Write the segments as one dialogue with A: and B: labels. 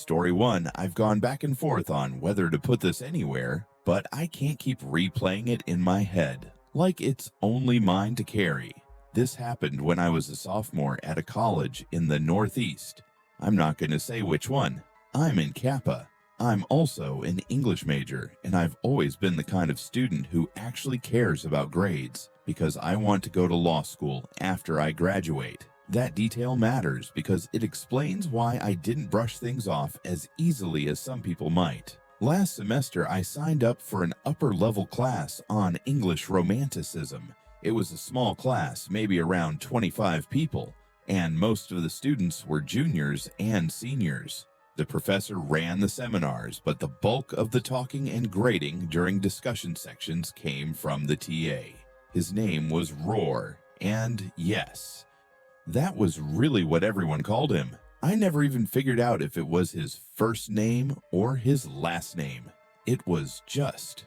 A: Story 1, I've gone back and forth on whether to put this anywhere, but I can't keep replaying it in my head, like it's only mine to carry. This happened when I was a sophomore at a college in the Northeast. I'm not going to say which one. I'm in Kappa. I'm also an English major, and I've always been the kind of student who actually cares about grades because I want to go to law school after I graduate. That detail matters because it explains why I didn't brush things off as easily as some people might. Last semester, I signed up for an upper-level class on English Romanticism. It was a small class, maybe around 25 people, and most of the students were juniors and seniors. The professor ran the seminars, but the bulk of the talking and grading during discussion sections came from the TA. His name was Roar, and yes, that was really what everyone called him. I never even figured out if it was his first name or his last name. It was just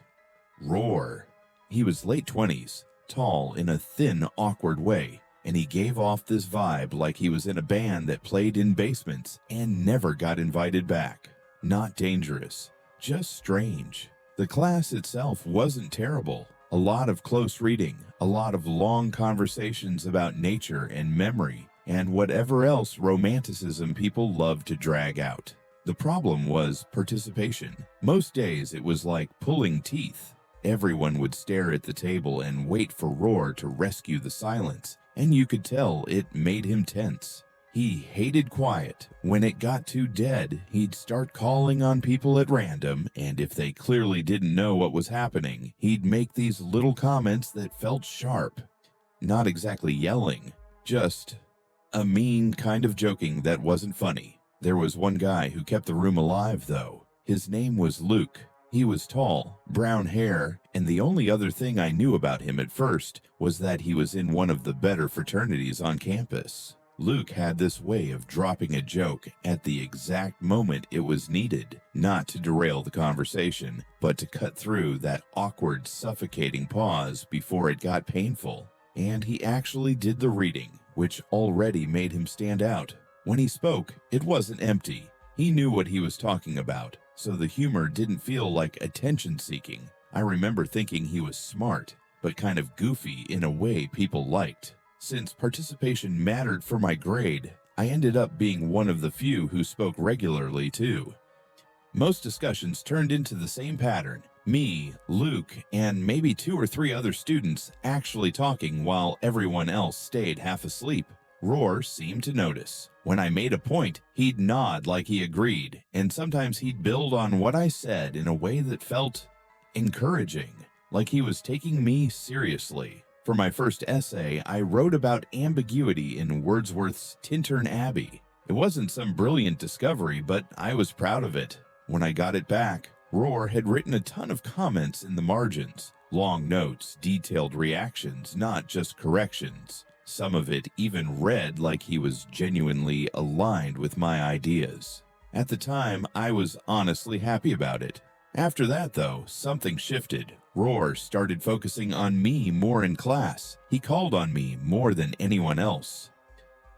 A: Roar. He was late 20s, tall in a thin, awkward way, and he gave off this vibe like he was in a band that played in basements and never got invited back. Not dangerous, just strange. The class itself wasn't terrible. A lot of close reading, a lot of long conversations about nature and memory, and whatever else romanticism people love to drag out. The problem was participation. Most days it was like pulling teeth. Everyone would stare at the table and wait for Roar to rescue the silence, and you could tell it made him tense. He hated quiet. When it got too dead, he'd start calling on people at random, and if they clearly didn't know what was happening, he'd make these little comments that felt sharp. Not exactly yelling, just a mean kind of joking that wasn't funny. There was one guy who kept the room alive, though. His name was Luke. He was tall, brown hair, and the only other thing I knew about him at first was that he was in one of the better fraternities on campus. Luke had this way of dropping a joke at the exact moment it was needed, not to derail the conversation, but to cut through that awkward, suffocating pause before it got painful. And he actually did the reading, which already made him stand out. When he spoke, it wasn't empty. He knew what he was talking about, so the humor didn't feel like attention-seeking. I remember thinking he was smart, but kind of goofy in a way people liked. Since participation mattered for my grade, I ended up being one of the few who spoke regularly too. Most discussions turned into the same pattern. Me, Luke, and maybe 2 or 3 other students actually talking while everyone else stayed half asleep. Roar seemed to notice. When I made a point, he'd nod like he agreed, and sometimes he'd build on what I said in a way that felt encouraging, like he was taking me seriously. For my first essay, I wrote about ambiguity in Wordsworth's Tintern Abbey. It wasn't some brilliant discovery, but I was proud of it. When I got it back, Roar had written a ton of comments in the margins, long notes, detailed reactions, not just corrections. Some of it even read like he was genuinely aligned with my ideas. At the time, I was honestly happy about it. After that, though, something shifted. Roar started focusing on me more in class. He called on me more than anyone else.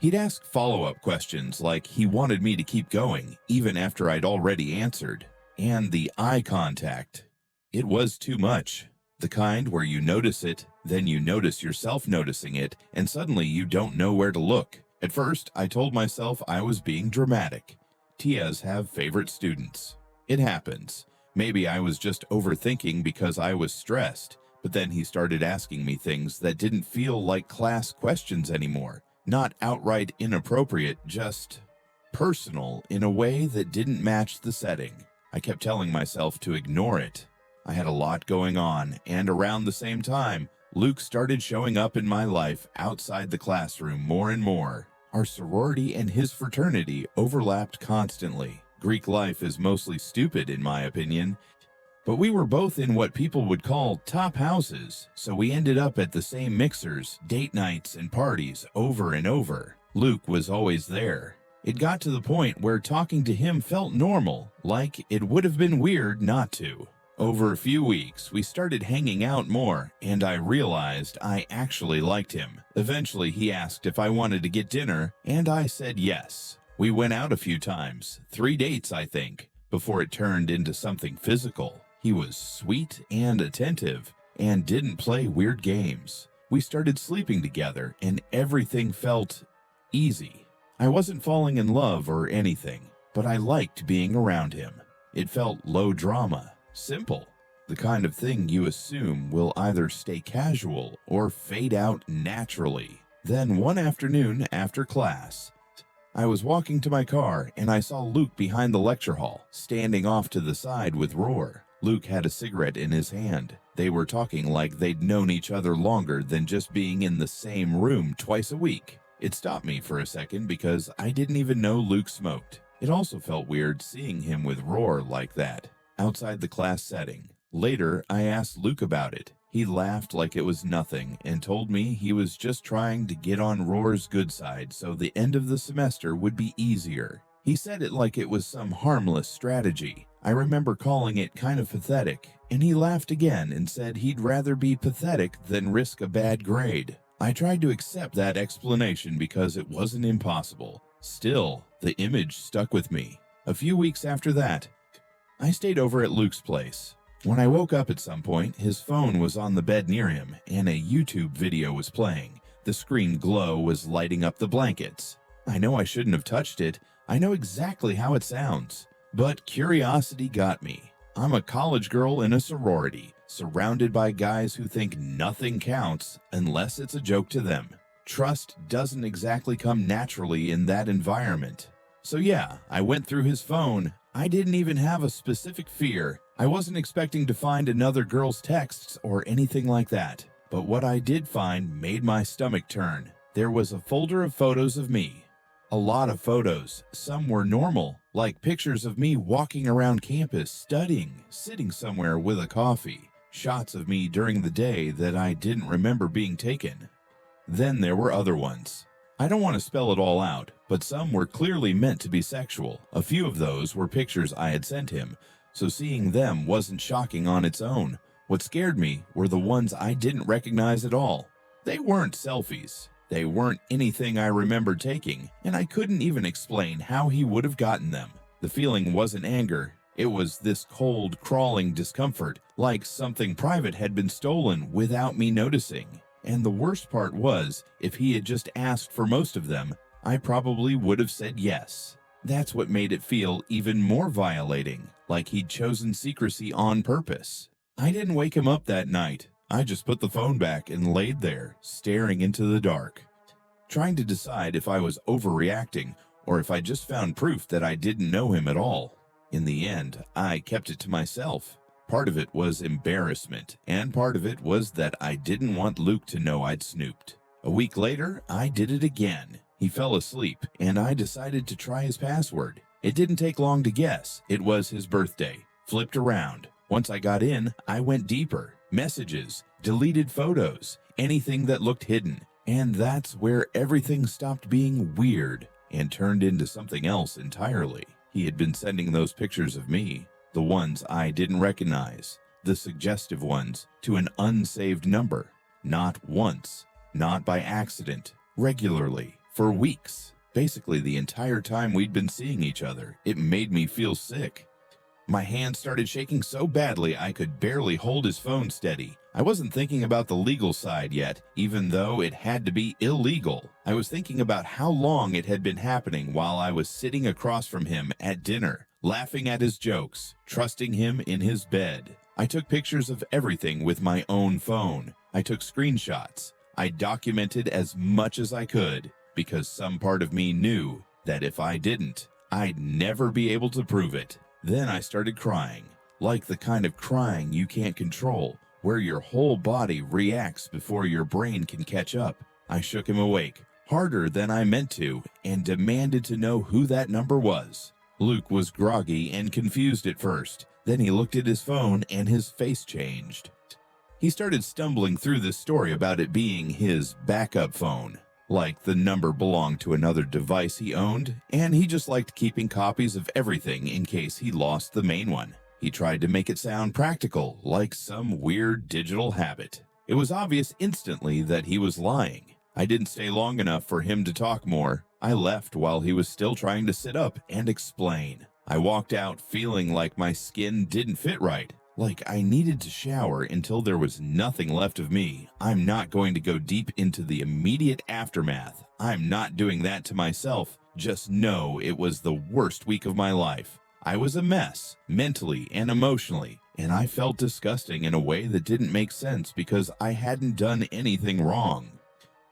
A: He'd ask follow-up questions like he wanted me to keep going, even after I'd already answered. And the eye contact. It was too much. The kind where you notice it, then you notice yourself noticing it, and suddenly you don't know where to look. At first, I told myself I was being dramatic. TAs have favorite students. It happens. Maybe I was just overthinking because I was stressed, but then he started asking me things that didn't feel like class questions anymore. Not outright inappropriate, just personal in a way that didn't match the setting. I kept telling myself to ignore it. I had a lot going on, and around the same time, Luke started showing up in my life outside the classroom more and more. Our sorority and his fraternity overlapped constantly. Greek life is mostly stupid, in my opinion, but we were both in what people would call top houses, so we ended up at the same mixers, date nights, and parties over and over. Luke was always there. It got to the point where talking to him felt normal, like it would have been weird not to. Over a few weeks, we started hanging out more, and I realized I actually liked him. Eventually, he asked if I wanted to get dinner, and I said yes. We went out a few times, 3 dates, I think, before it turned into something physical. He was sweet and attentive and didn't play weird games. We started sleeping together and everything felt easy. I wasn't falling in love or anything, but I liked being around him. It felt low drama, simple, the kind of thing you assume will either stay casual or fade out naturally. Then one afternoon after class, I was walking to my car and I saw Luke behind the lecture hall, standing off to the side with Roar. Luke had a cigarette in his hand. They were talking like they'd known each other longer than just being in the same room twice a week. It stopped me for a second because I didn't even know Luke smoked. It also felt weird seeing him with Roar like that, outside the class setting. Later, I asked Luke about it. He laughed like it was nothing and told me he was just trying to get on Roar's good side so the end of the semester would be easier. He said it like it was some harmless strategy. I remember calling it kind of pathetic, and he laughed again and said he'd rather be pathetic than risk a bad grade. I tried to accept that explanation because it wasn't impossible. Still, the image stuck with me. A few weeks after that, I stayed over at Luke's place. When I woke up at some point, his phone was on the bed near him, and a YouTube video was playing. The screen glow was lighting up the blankets. I know I shouldn't have touched it. I know exactly how it sounds. But curiosity got me. I'm a college girl in a sorority, surrounded by guys who think nothing counts unless it's a joke to them. Trust doesn't exactly come naturally in that environment. So yeah, I went through his phone. I didn't even have a specific fear. I wasn't expecting to find another girl's texts or anything like that. But what I did find made my stomach turn. There was a folder of photos of me. A lot of photos. Some were normal, like pictures of me walking around campus, studying, sitting somewhere with a coffee. Shots of me during the day that I didn't remember being taken. Then there were other ones. I don't want to spell it all out, but some were clearly meant to be sexual. A few of those were pictures I had sent him, so seeing them wasn't shocking on its own. What scared me were the ones I didn't recognize at all. They weren't selfies. They weren't anything I remembered taking, and I couldn't even explain how he would have gotten them. The feeling wasn't anger. It was this cold, crawling discomfort, like something private had been stolen without me noticing. And the worst part was, if he had just asked for most of them, I probably would have said yes. That's what made it feel even more violating, like he'd chosen secrecy on purpose. I didn't wake him up that night. I just put the phone back and laid there, staring into the dark, trying to decide if I was overreacting or if I just found proof that I didn't know him at all. In the end, I kept it to myself. Part of it was embarrassment, and part of it was that I didn't want Luke to know I'd snooped. A week later, I did it again. He fell asleep, and I decided to try his password. It didn't take long to guess. It was his birthday. Flipped around. Once I got in, I went deeper. Messages, deleted photos, anything that looked hidden. And that's where everything stopped being weird and turned into something else entirely. He had been sending those pictures of me, the ones I didn't recognize, the suggestive ones, to an unsaved number. Not once, not by accident, regularly, for weeks. Basically the entire time we'd been seeing each other. It made me feel sick. My hand started shaking so badly I could barely hold his phone steady. I wasn't thinking about the legal side yet, even though it had to be illegal. I was thinking about how long it had been happening while I was sitting across from him at dinner, laughing at his jokes, trusting him in his bed. I took pictures of everything with my own phone. I took screenshots. I documented as much as I could, because some part of me knew that if I didn't, I'd never be able to prove it. Then I started crying, like the kind of crying you can't control, where your whole body reacts before your brain can catch up. I shook him awake, harder than I meant to, and demanded to know who that number was. Luke was groggy and confused at first. Then he looked at his phone and his face changed. He started stumbling through this story about it being his backup phone, like the number belonged to another device he owned, and he just liked keeping copies of everything in case he lost the main one. He tried to make it sound practical, like some weird digital habit. It was obvious instantly that he was lying. I didn't stay long enough for him to talk more. I left while he was still trying to sit up and explain. I walked out feeling like my skin didn't fit right, like I needed to shower until there was nothing left of me. I'm not going to go deep into the immediate aftermath. I'm not doing that to myself. Just know it was the worst week of my life. I was a mess, mentally and emotionally, and I felt disgusting in a way that didn't make sense because I hadn't done anything wrong.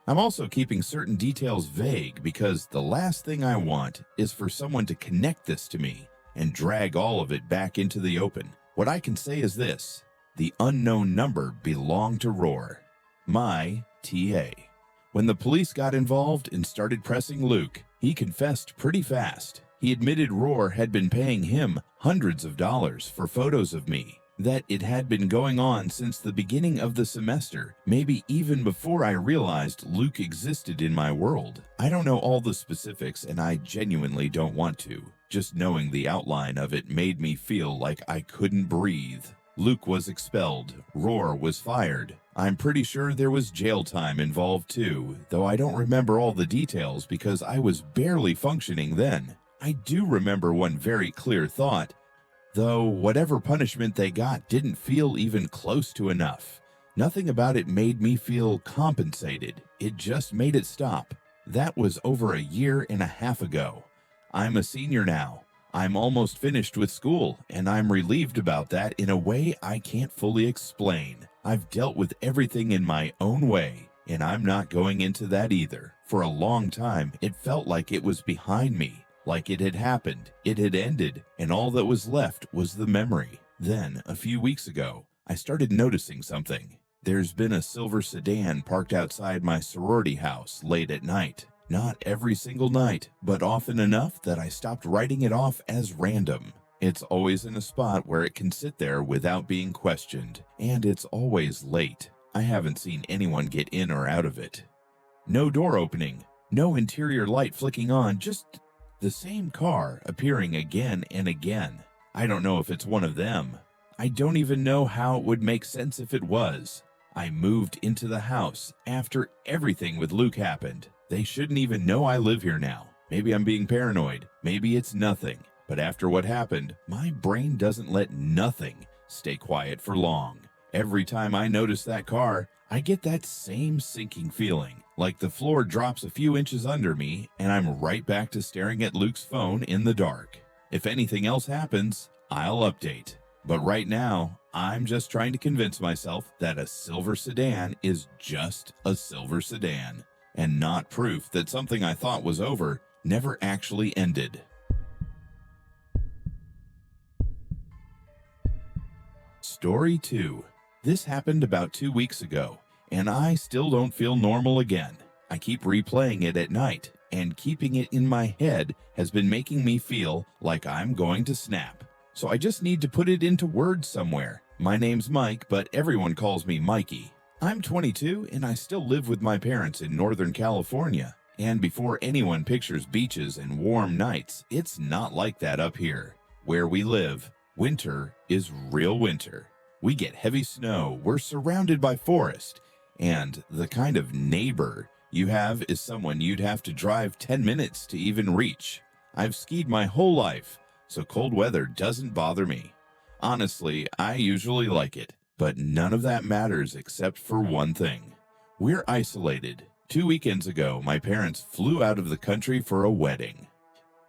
A: I'm also keeping certain details vague because the last thing I want is for someone to connect this to me and drag all of it back into the open. What I can say is this: the unknown number belonged to Roar, my TA. When the police got involved and started pressing Luke, he confessed pretty fast. He admitted Roar had been paying him hundreds of dollars for photos of me, that it had been going on since the beginning of the semester, maybe even before I realized Luke existed in my world. I don't know all the specifics, and I genuinely don't want to. Just knowing the outline of it made me feel like I couldn't breathe. Luke was expelled. Roar was fired. I'm pretty sure there was jail time involved too, though I don't remember all the details because I was barely functioning then. I do remember one very clear thought, though whatever punishment they got didn't feel even close to enough. Nothing about it made me feel compensated. It just made it stop. That was over a year and a half ago. I'm a senior now. I'm almost finished with school, and I'm relieved about that in a way I can't fully explain. I've dealt with everything in my own way, and I'm not going into that either. For a long time, it felt like it was behind me. Like it had happened, it had ended, and all that was left was the memory. Then, a few weeks ago, I started noticing something. There's been a silver sedan parked outside my sorority house late at night. Not every single night, but often enough that I stopped writing it off as random. It's always in a spot where it can sit there without being questioned, and it's always late. I haven't seen anyone get in or out of it. No door opening, no interior light flicking on, just the same car appearing again and again. I don't know if it's one of them. I don't even know how it would make sense if it was. I moved into the house after everything with Luke happened. They shouldn't even know I live here now. Maybe I'm being paranoid. Maybe it's nothing. But after what happened, my brain doesn't let nothing stay quiet for long. Every time I notice that car, I get that same sinking feeling, like the floor drops a few inches under me and I'm right back to staring at Luke's phone in the dark. If anything else happens, I'll update. But right now, I'm just trying to convince myself that a silver sedan is just a silver sedan, and not proof that something I thought was over never actually ended. Story 2. This happened about 2 weeks ago, and I still don't feel normal again. I keep replaying it at night, and keeping it in my head has been making me feel like I'm going to snap. So I just need to put it into words somewhere. My name's Mike, but everyone calls me Mikey. I'm 22, and I still live with my parents in Northern California. And before anyone pictures beaches and warm nights, it's not like that up here. Where we live, winter is real winter. We get heavy snow, we're surrounded by forest, and the kind of neighbor you have is someone you'd have to drive 10 minutes to even reach. I've skied my whole life, so cold weather doesn't bother me. Honestly, I usually like it, but none of that matters except for one thing. We're isolated. 2 weekends ago, my parents flew out of the country for a wedding.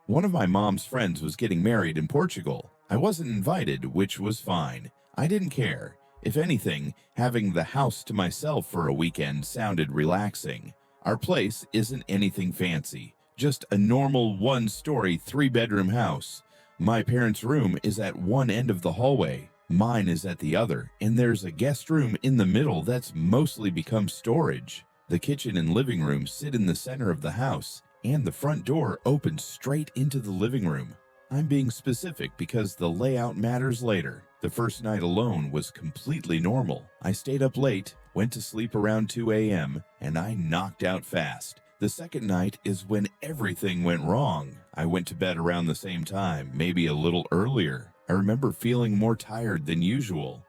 A: One of my mom's friends was getting married in Portugal. I wasn't invited, which was fine. I didn't care. If anything, having the house to myself for a weekend sounded relaxing. Our place isn't anything fancy, just a normal one-story, 3-bedroom house. My parents' room is at one end of the hallway. Mine is at the other, and there's a guest room in the middle that's mostly become storage. The kitchen and living room sit in the center of the house, and the front door opens straight into the living room. I'm being specific because the layout matters later. The first night alone was completely normal. I stayed up late, went to sleep around 2 a.m., and I knocked out fast. The second night is when everything went wrong. I went to bed around the same time, maybe a little earlier. I remember feeling more tired than usual.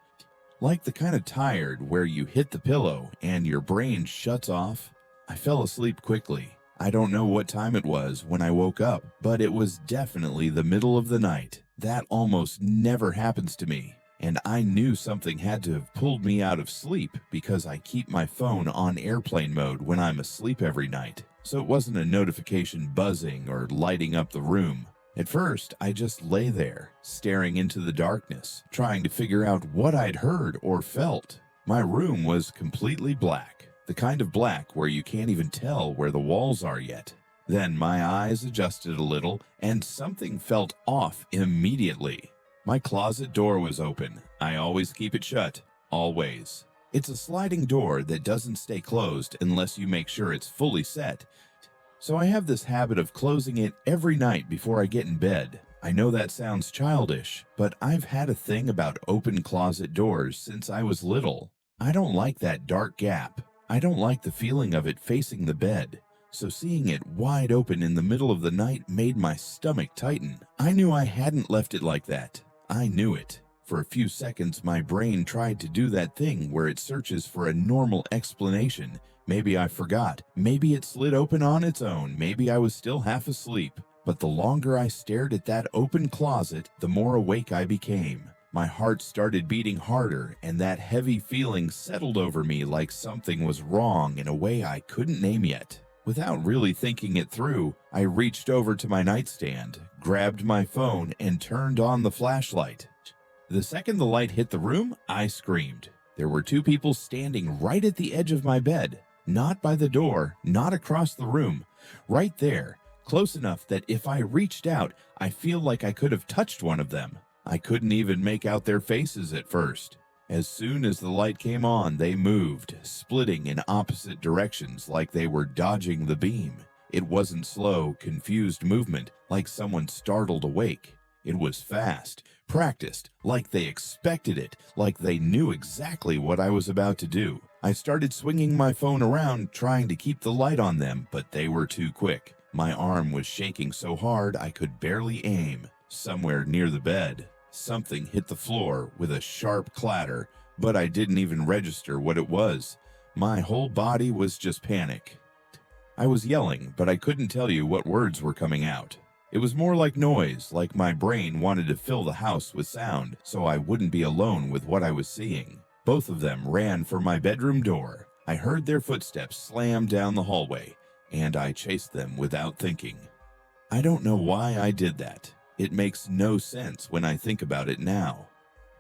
A: Like the kind of tired where you hit the pillow and your brain shuts off. I fell asleep quickly. I don't know what time it was when I woke up, but it was definitely the middle of the night. That almost never happens to me, and I knew something had to have pulled me out of sleep because I keep my phone on airplane mode when I'm asleep every night, so it wasn't a notification buzzing or lighting up the room. At first, I just lay there, staring into the darkness, trying to figure out what I'd heard or felt. My room was completely black, the kind of black where you can't even tell where the walls are yet. Then my eyes adjusted a little, and something felt off immediately. My closet door was open. I always keep it shut, always. It's a sliding door that doesn't stay closed unless you make sure it's fully set. So I have this habit of closing it every night before I get in bed. I know that sounds childish, but I've had a thing about open closet doors since I was little. I don't like that dark gap. I don't like the feeling of it facing the bed. So seeing it wide open in the middle of the night made my stomach tighten. I knew I hadn't left it like that. I knew it. For a few seconds, my brain tried to do that thing where it searches for a normal explanation. Maybe I forgot. Maybe it slid open on its own. Maybe I was still half asleep. But the longer I stared at that open closet, the more awake I became. My heart started beating harder, and that heavy feeling settled over me like something was wrong in a way I couldn't name yet. Without really thinking it through, I reached over to my nightstand, grabbed my phone, and turned on the flashlight. The second the light hit the room, I screamed. There were two people standing right at the edge of my bed. Not by the door, not across the room. Right there, close enough that if I reached out, I feel like I could have touched one of them. I couldn't even make out their faces at first. As soon as the light came on, they moved, splitting in opposite directions like they were dodging the beam. It wasn't slow, confused movement like someone startled awake. It was fast, practiced, like they expected it, like they knew exactly what I was about to do. I started swinging my phone around, trying to keep the light on them, but they were too quick. My arm was shaking so hard I could barely aim. Somewhere near the bed, something hit the floor with a sharp clatter, but I didn't even register what it was. My whole body was just panic. I was yelling, but I couldn't tell you what words were coming out. It was more like noise, like my brain wanted to fill the house with sound, so I wouldn't be alone with what I was seeing. Both of them ran for my bedroom door. I heard their footsteps slam down the hallway, and I chased them without thinking. I don't know why I did that. It makes no sense when I think about it now.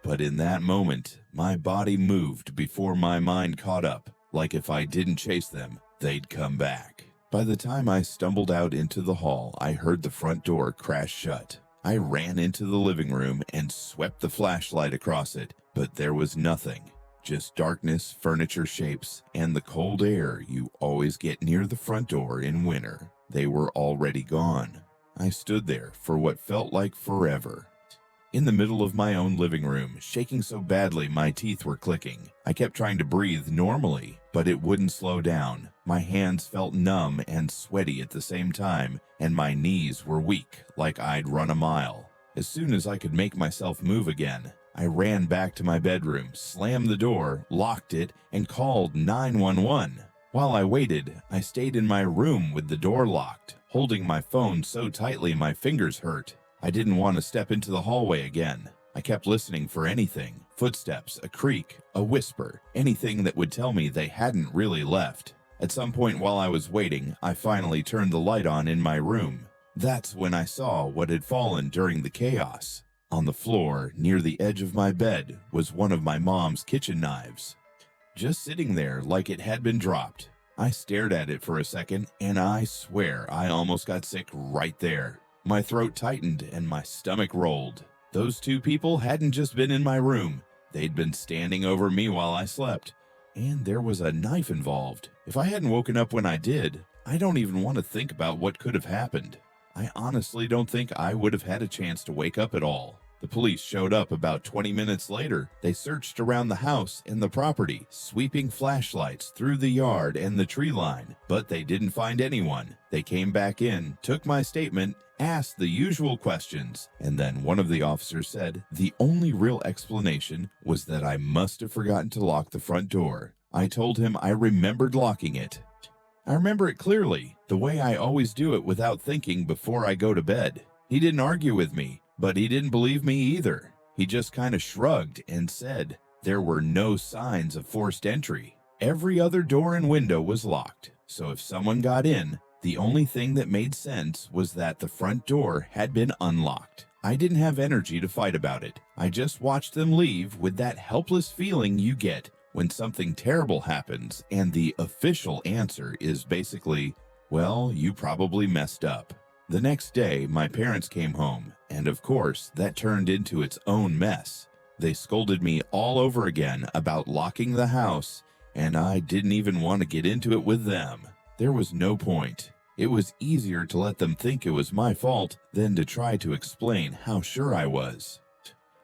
A: But in that moment, my body moved before my mind caught up, like if I didn't chase them, they'd come back. By the time I stumbled out into the hall, I heard the front door crash shut. I ran into the living room and swept the flashlight across it, but there was nothing. Just darkness, furniture shapes, and the cold air you always get near the front door in winter. They were already gone. I stood there for what felt like forever. In the middle of my own living room, shaking so badly my teeth were clicking. I kept trying to breathe normally, but it wouldn't slow down. My hands felt numb and sweaty at the same time, and my knees were weak, like I'd run a mile. As soon as I could make myself move again, I ran back to my bedroom, slammed the door, locked it, and called 911. While I waited, I stayed in my room with the door locked, holding my phone so tightly my fingers hurt. I didn't want to step into the hallway again. I kept listening for anything, footsteps, a creak, a whisper, anything that would tell me they hadn't really left. At some point while I was waiting, I finally turned the light on in my room. That's when I saw what had fallen during the chaos. On the floor, near the edge of my bed, was one of my mom's kitchen knives, just sitting there like it had been dropped. I stared at it for a second, and I swear I almost got sick right there. My throat tightened and my stomach rolled. Those two people hadn't just been in my room. They'd been standing over me while I slept. And there was a knife involved. If I hadn't woken up when I did, I don't even want to think about what could have happened. I honestly don't think I would have had a chance to wake up at all. The police showed up about 20 minutes later. They searched around the house and the property, sweeping flashlights through the yard and the tree line, but they didn't find anyone. They came back in, took my statement, asked the usual questions, and then one of the officers said the only real explanation was that I must have forgotten to lock the front door. I told him I remembered locking it. I remember it clearly, the way I always do it without thinking before I go to bed. He didn't argue with me, but he didn't believe me either. He just kind of shrugged and said there were no signs of forced entry. Every other door and window was locked, so if someone got in, the only thing that made sense was that the front door had been unlocked. I didn't have energy to fight about it. I just watched them leave with that helpless feeling you get when something terrible happens and the official answer is basically, well, you probably messed up. The next day, my parents came home, and of course, that turned into its own mess. They scolded me all over again about locking the house, and I didn't even want to get into it with them. There was no point. It was easier to let them think it was my fault than to try to explain how sure I was.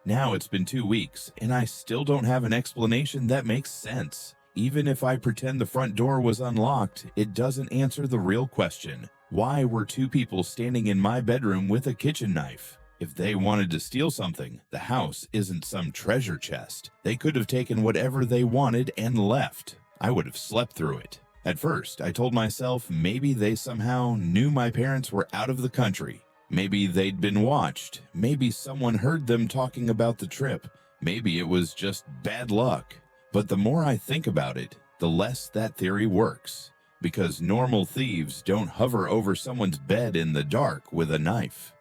A: Now it's been 2 weeks, and I still don't have an explanation that makes sense. Even if I pretend the front door was unlocked, it doesn't answer the real question. Why were 2 people standing in my bedroom with a kitchen knife? If they wanted to steal something, the house isn't some treasure chest. They could have taken whatever they wanted and left. I would have slept through it. At first, I told myself maybe they somehow knew my parents were out of the country. Maybe they'd been watched. Maybe someone heard them talking about the trip. Maybe it was just bad luck. But the more I think about it, the less that theory works. Because normal thieves don't hover over someone's bed in the dark with a knife.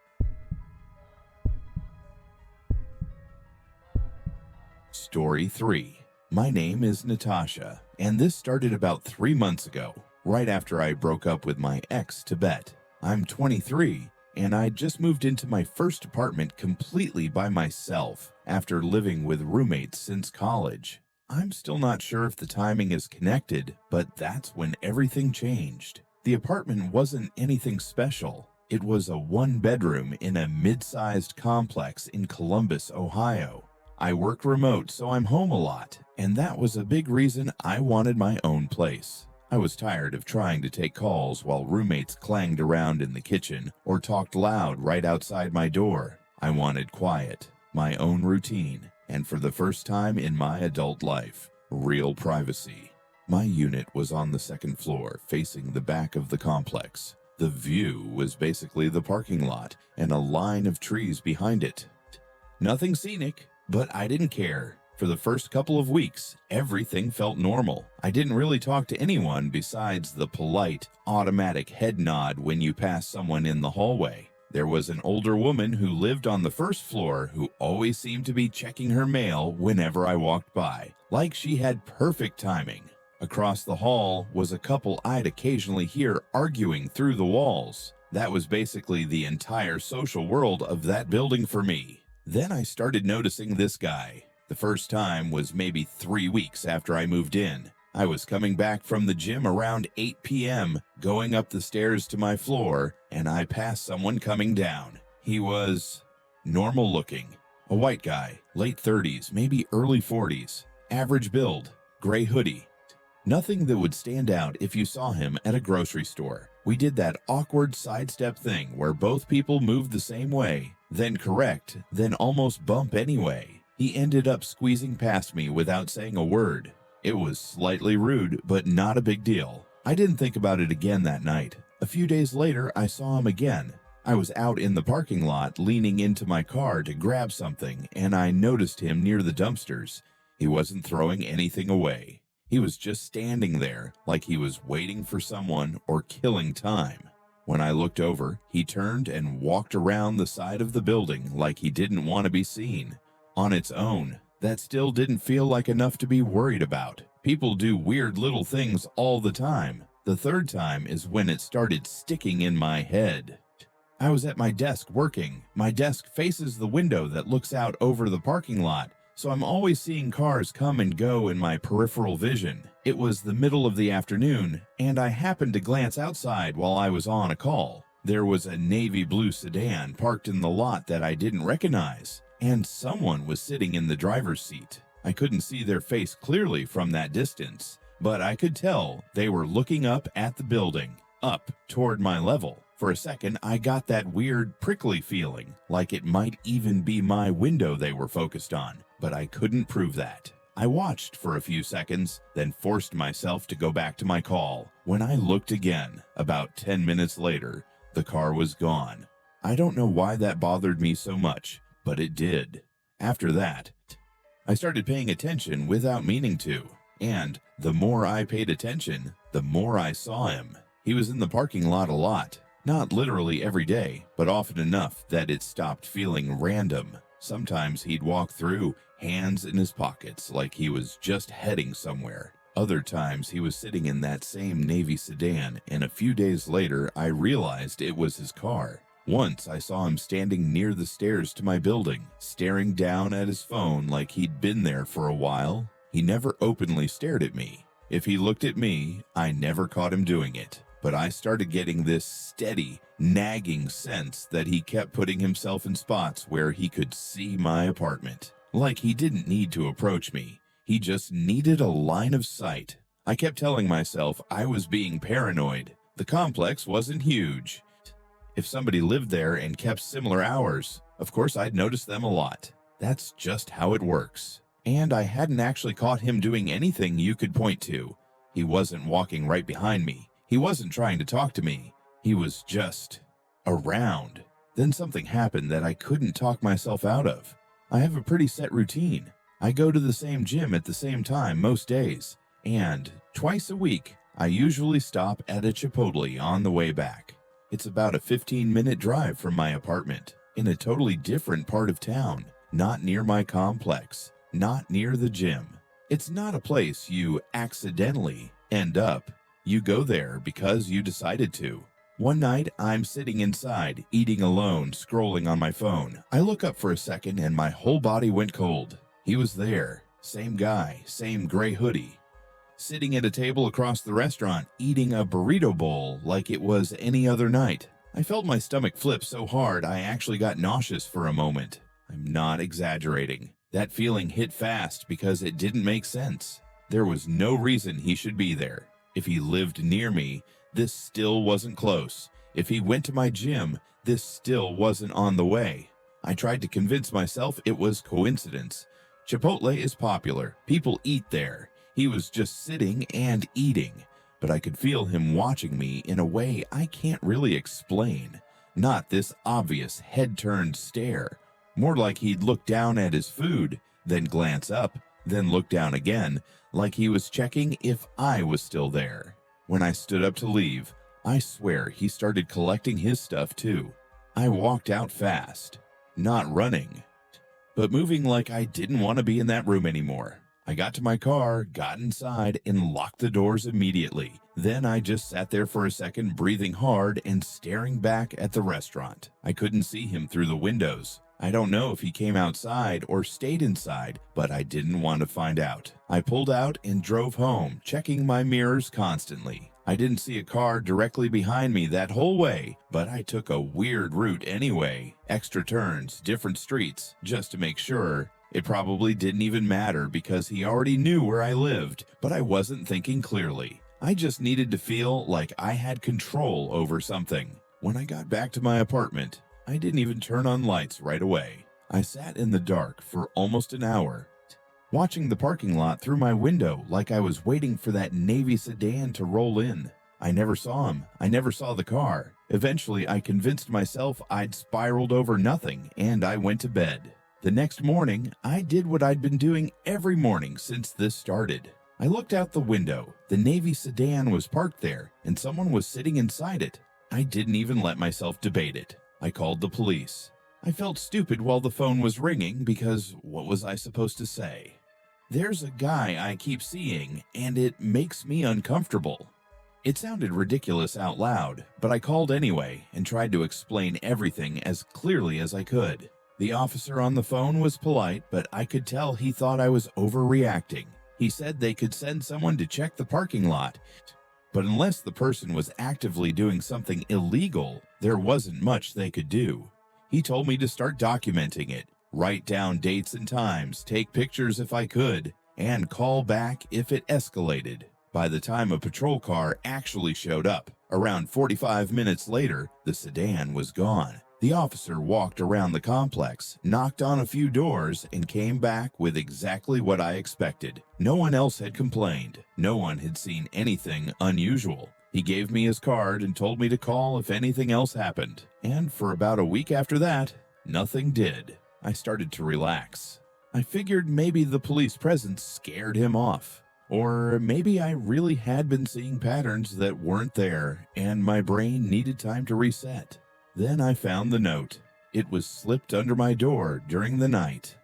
A: Story 3. My name is Natasha, and this started about 3 months ago, right after I broke up with my ex, Tibet. I'm 23, and I just moved into my first apartment completely by myself after living with roommates since college. I'm still not sure if the timing is connected, but that's when everything changed. The apartment wasn't anything special. It was a 1-bedroom in a mid-sized complex in Columbus, Ohio. I work remote, so I'm home a lot, and that was a big reason I wanted my own place. I was tired of trying to take calls while roommates clanged around in the kitchen or talked loud right outside my door. I wanted quiet, my own routine, and for the first time in my adult life, real privacy. My unit was on the 2nd floor, facing the back of the complex. The view was basically the parking lot and a line of trees behind it. Nothing scenic, but I didn't care. For the first couple of weeks, everything felt normal. I didn't really talk to anyone besides the polite, automatic head nod when you pass someone in the hallway. There was an older woman who lived on the 1st floor who always seemed to be checking her mail whenever I walked by, like she had perfect timing. Across the hall was a couple I'd occasionally hear arguing through the walls. That was basically the entire social world of that building for me. Then I started noticing this guy. The first time was maybe 3 weeks after I moved in. I was coming back from the gym around 8 p.m., going up the stairs to my floor, and I passed someone coming down. He was normal looking. A white guy, late 30s, maybe early 40s. Average build, gray hoodie. Nothing that would stand out if you saw him at a grocery store. We did that awkward sidestep thing where both people moved the same way, then correct, then almost bump anyway. He ended up squeezing past me without saying a word. It was slightly rude, but not a big deal. I didn't think about it again that night. A few days later, I saw him again. I was out in the parking lot leaning into my car to grab something, and I noticed him near the dumpsters. He wasn't throwing anything away. He was just standing there like he was waiting for someone or killing time. When I looked over, he turned and walked around the side of the building like he didn't want to be seen. On its own, that still didn't feel like enough to be worried about. People do weird little things all the time. The third time is when it started sticking in my head. I was at my desk working. My desk faces the window that looks out over the parking lot, so I'm always seeing cars come and go in my peripheral vision. It was the middle of the afternoon, and I happened to glance outside while I was on a call. There was a navy blue sedan parked in the lot that I didn't recognize, and someone was sitting in the driver's seat. I couldn't see their face clearly from that distance, but I could tell they were looking up at the building, up toward my level. For a second, I got that weird prickly feeling, like it might even be my window they were focused on, but I couldn't prove that. I watched for a few seconds, then forced myself to go back to my call. When I looked again, about 10 minutes later, the car was gone. I don't know why that bothered me so much, but it did. After that, I started paying attention without meaning to, and the more I paid attention, the more I saw him. He was in the parking lot a lot. Not literally every day, but often enough that it stopped feeling random. Sometimes he'd walk through, hands in his pockets, like he was just heading somewhere. Other times he was sitting in that same Navy sedan, and a few days later I realized it was his car. Once I saw him standing near the stairs to my building, staring down at his phone like he'd been there for a while. He never openly stared at me. If he looked at me, I never caught him doing it. But I started getting this steady, nagging sense that he kept putting himself in spots where he could see my apartment. Like he didn't need to approach me. He just needed a line of sight. I kept telling myself I was being paranoid. The complex wasn't huge. If somebody lived there and kept similar hours, of course I'd notice them a lot. That's just how it works. And I hadn't actually caught him doing anything you could point to. He wasn't walking right behind me. He wasn't trying to talk to me. He was just around. Then something happened that I couldn't talk myself out of. I have a pretty set routine. I go to the same gym at the same time most days. And twice a week, I usually stop at a Chipotle on the way back. It's about a 15-minute drive from my apartment, in a totally different part of town, not near my complex, not near the gym. It's not a place you accidentally end up. You go there because you decided to. One night, I'm sitting inside, eating alone, scrolling on my phone. I look up for a second and my whole body went cold. He was there, same guy, same gray hoodie, sitting at a table across the restaurant, eating a burrito bowl like it was any other night. I felt my stomach flip so hard I actually got nauseous for a moment. I'm not exaggerating. That feeling hit fast because it didn't make sense. There was no reason he should be there. If he lived near me, this still wasn't close. If he went to my gym, this still wasn't on the way. I tried to convince myself it was coincidence. Chipotle is popular. People eat there. He was just sitting and eating, but I could feel him watching me in a way I can't really explain. Not this obvious head-turned stare. More like he'd look down at his food, then glance up, then look down again, like he was checking if I was still there. When I stood up to leave, I swear he started collecting his stuff too. I walked out fast, not running, but moving like I didn't want to be in that room anymore. I got to my car, got inside, and locked the doors immediately. Then I just sat there for a second, breathing hard and staring back at the restaurant. I couldn't see him through the windows. I don't know if he came outside or stayed inside, but I didn't want to find out. I pulled out and drove home, checking my mirrors constantly. I didn't see a car directly behind me that whole way, but I took a weird route anyway. Extra turns, different streets, just to make sure. It probably didn't even matter because he already knew where I lived, but I wasn't thinking clearly. I just needed to feel like I had control over something. When I got back to my apartment, I didn't even turn on lights right away. I sat in the dark for almost an hour, watching the parking lot through my window like I was waiting for that Navy sedan to roll in. I never saw him. I never saw the car. Eventually, I convinced myself I'd spiraled over nothing, and I went to bed. The next morning, I did what I'd been doing every morning since this started. I looked out the window. The Navy sedan was parked there, and someone was sitting inside it. I didn't even let myself debate it. I called the police. I felt stupid while the phone was ringing because what was I supposed to say? There's a guy I keep seeing, and it makes me uncomfortable. It sounded ridiculous out loud, but I called anyway and tried to explain everything as clearly as I could. The officer on the phone was polite, but I could tell he thought I was overreacting. He said they could send someone to check the parking lot, but unless the person was actively doing something illegal, there wasn't much they could do. He told me to start documenting it, write down dates and times, take pictures if I could, and call back if it escalated. By the time a patrol car actually showed up, around 45 minutes later, the sedan was gone. The officer walked around the complex, knocked on a few doors, and came back with exactly what I expected. No one else had complained. No one had seen anything unusual. He gave me his card and told me to call if anything else happened. And for about a week after that, nothing did. I started to relax. I figured maybe the police presence scared him off. Or maybe I really had been seeing patterns that weren't there, and my brain needed time to reset. Then I found the note. It was slipped under my door during the night.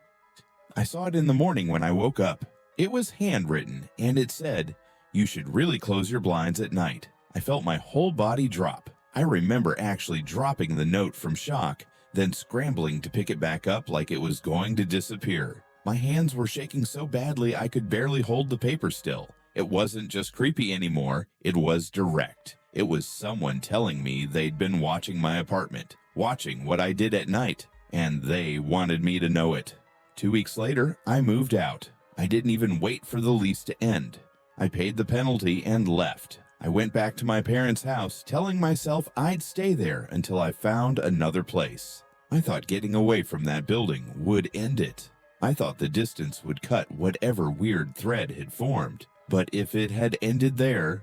A: I saw it in the morning when I woke up. It was handwritten, and it said, "You should really close your blinds at night." I felt my whole body drop. I remember actually dropping the note from shock, then scrambling to pick it back up like it was going to disappear. My hands were shaking so badly I could barely hold the paper still. It wasn't just creepy anymore, it was direct. It was someone telling me they'd been watching my apartment, watching what I did at night, and they wanted me to know it. 2 weeks later, I moved out. I didn't even wait for the lease to end. I paid the penalty and left. I went back to my parents' house, telling myself I'd stay there until I found another place. I thought getting away from that building would end it. I thought the distance would cut whatever weird thread had formed, but if it had ended there,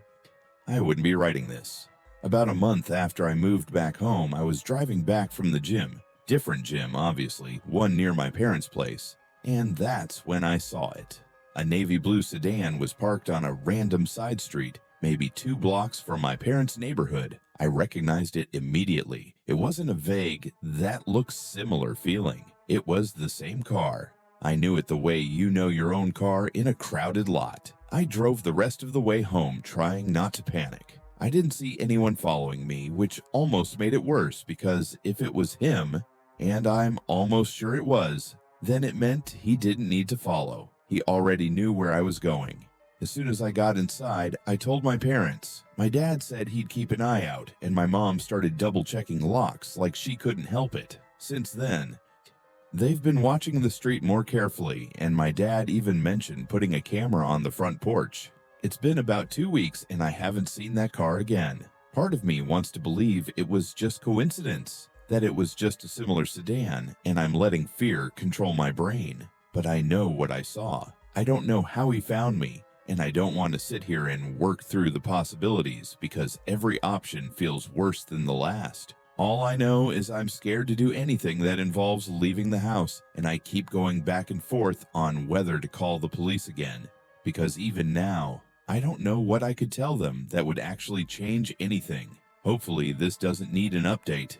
A: I wouldn't be writing this. About a month after I moved back home, I was driving back from the gym. Different gym, obviously, one near my parents' place. And that's when I saw it. A navy blue sedan was parked on a random side street, maybe 2 blocks from my parents' neighborhood. I recognized it immediately. It wasn't a vague, "that looks similar" feeling. It was the same car. I knew it the way you know your own car in a crowded lot. I drove the rest of the way home, trying not to panic. I didn't see anyone following me, which almost made it worse because if it was him, and I'm almost sure it was, then it meant he didn't need to follow. He already knew where I was going. As soon as I got inside, I told my parents. My dad said he'd keep an eye out, and my mom started double-checking locks like she couldn't help it. Since then, they've been watching the street more carefully, and my dad even mentioned putting a camera on the front porch. It's been about 2 weeks, and I haven't seen that car again. Part of me wants to believe it was just coincidence, that it was just a similar sedan, and I'm letting fear control my brain. But I know what I saw. I don't know how he found me, and I don't want to sit here and work through the possibilities because every option feels worse than the last. All I know is I'm scared to do anything that involves leaving the house, and I keep going back and forth on whether to call the police again. Because even now, I don't know what I could tell them that would actually change anything. Hopefully this doesn't need an update,